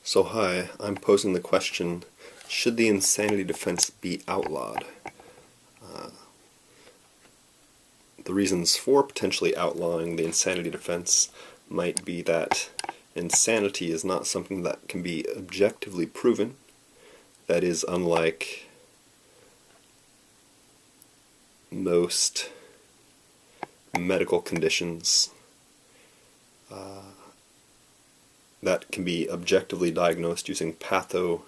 So hi, I'm posing the question, should the insanity defense be outlawed? The reasons for potentially outlawing the insanity defense might be that insanity is not something that can be objectively proven. That is, unlike most medical conditions that can be objectively diagnosed using pathophysiological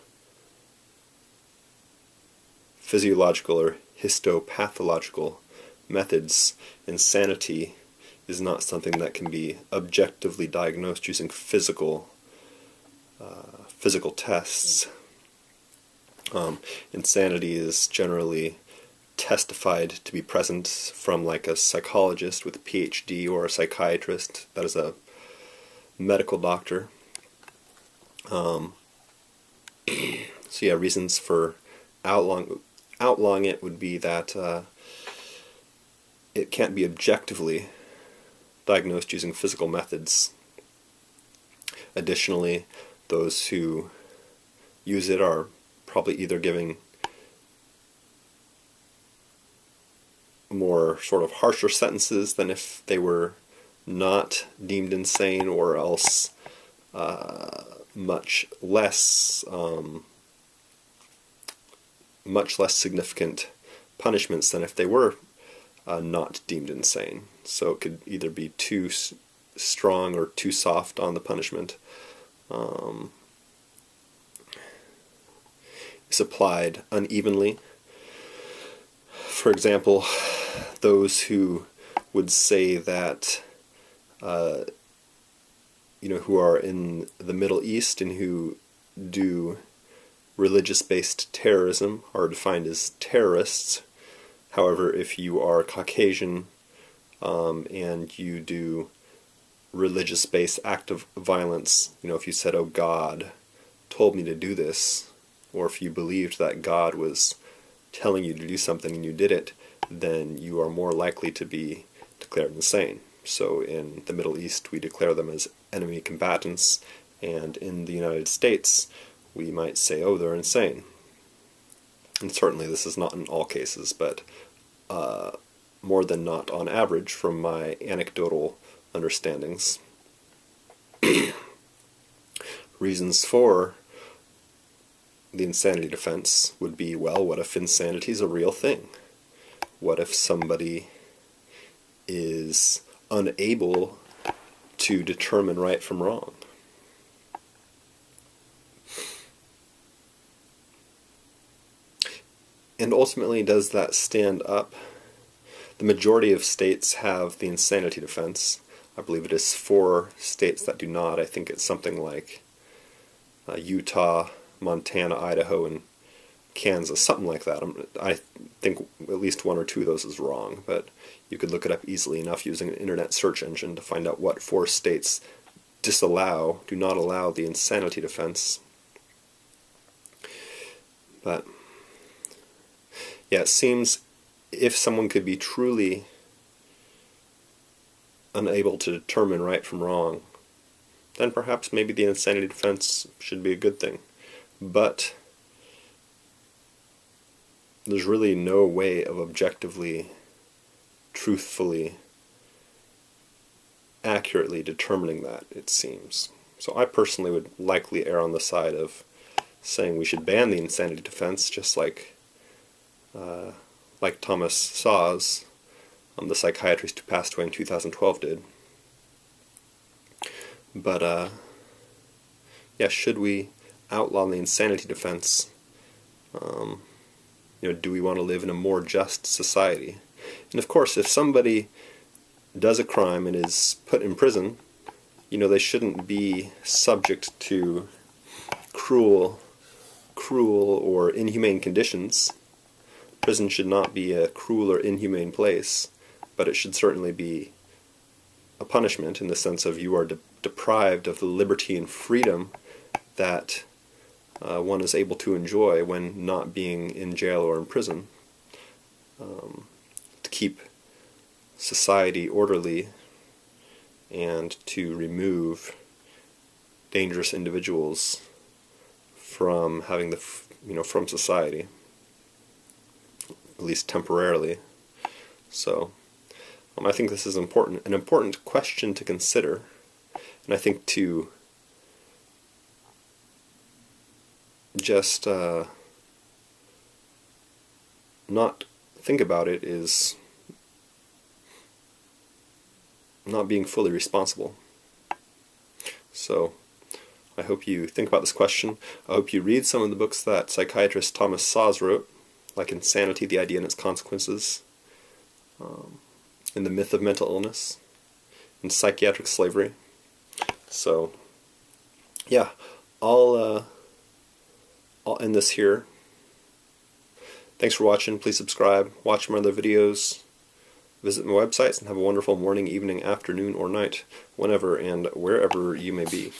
or histopathological methods. Insanity is not something that can be objectively diagnosed using physical tests. Insanity is generally testified to be present from like a psychologist with a PhD or a psychiatrist that is a medical doctor. So yeah, reasons for outlawing it would be that it can't be objectively diagnosed using physical methods. Additionally, those who use it are probably either giving more sort of harsher sentences than if they were not deemed insane, or else much less significant punishments than if they were not deemed insane. So it could either be too strong or too soft on the punishment. It's applied unevenly. For example, those who would say that who are in the Middle East and who do religious-based terrorism are defined as terrorists. However, if you are Caucasian and you do religious-based act of violence, if you said, "Oh, God told me to do this," or if you believed that God was telling you to do something and you did it, then you are more likely to be declared insane. So in the Middle East, we declare them as enemy combatants, and in the United States, we might say, "Oh, they're insane." And certainly this is not in all cases, but more than not on average from my anecdotal understandings. Reasons for the insanity defense would be, well, what if insanity is a real thing? What if somebody is unable to determine right from wrong? And ultimately, does that stand up? The majority of states have the insanity defense. I believe it is 4 states that do not. I think it's something like Utah, Montana, Idaho, and Kansas, something like that. I think at least 1 or 2 of those is wrong, but you could look it up easily enough using an internet search engine to find out what 4 states do not allow the insanity defense. But yeah, it seems if someone could be truly unable to determine right from wrong, then perhaps maybe the insanity defense should be a good thing. But there's really no way of objectively, truthfully, accurately determining that, it seems. So I personally would likely err on the side of saying we should ban the insanity defense, just like Thomas Szasz, the psychiatrist who passed away in 2012, did. But yeah, should we outlaw the insanity defense? Do we want to live in a more just society? And of course, if somebody does a crime and is put in prison, they shouldn't be subject to cruel or inhumane conditions. Prison should not be a cruel or inhumane place, but it should certainly be a punishment in the sense of you are deprived of the liberty and freedom that one is able to enjoy when not being in jail or in prison, to keep society orderly and to remove dangerous individuals from having from society, at least temporarily. So I think this is an important question to consider, and I think to just not think about it is not being fully responsible. So I hope you think about this question. I hope you read some of the books that psychiatrist Thomas Szasz wrote, like Insanity, the Idea and Its Consequences, In the Myth of Mental Illness, and Psychiatric Slavery. So yeah, I'll end this here. Thanks for watching. Please subscribe, watch my other videos, visit my websites, and have a wonderful morning, evening, afternoon, or night, whenever and wherever you may be.